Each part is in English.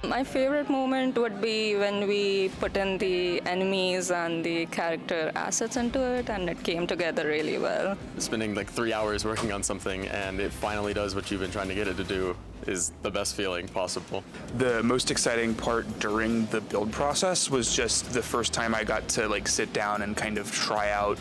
My favorite moment would be when we put in the enemies and the character assets into it, and it came together really well. Spending like 3 hours working on something and it finally does what you've been trying to get it to do is the best feeling possible. The most exciting part during the build process was just the first time I got to like sit down and kind of try out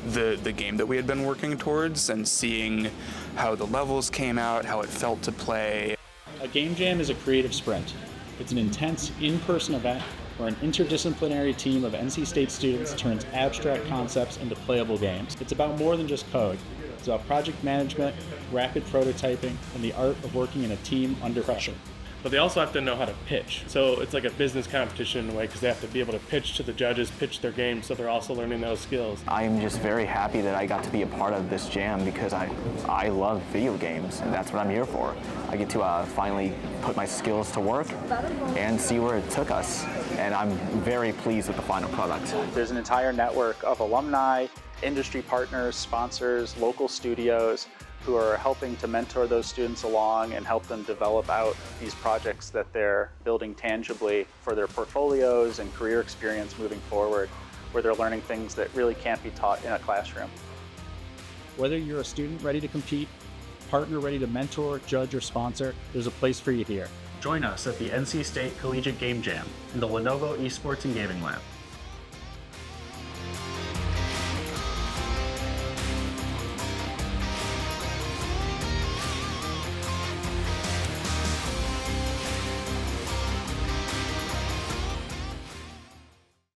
the game that we had been working towards and seeing how the levels came out, how it felt to play. A game jam is a creative sprint. It's an intense, in-person event where an interdisciplinary team of NC State students turns abstract concepts into playable games. It's about more than just code. It's about project management, rapid prototyping, and the art of working in a team under pressure. But they also have to know how to pitch. So it's like a business competition in a way, because they have to be able to pitch to the judges, pitch their game, so they're also learning those skills. I'm just very happy that I got to be a part of this jam because I love video games, and that's what I'm here for. I get to finally put my skills to work and see where it took us, and I'm very pleased with the final product. There's an entire network of alumni, industry partners, sponsors, local studios who are helping to mentor those students along and help them develop out these projects that they're building tangibly for their portfolios and career experience moving forward, where they're learning things that really can't be taught in a classroom. Whether you're a student ready to compete, partner ready to mentor, judge, or sponsor, there's a place for you here. Join us at the NC State Collegiate Game Jam in the Lenovo Esports and Gaming Lab.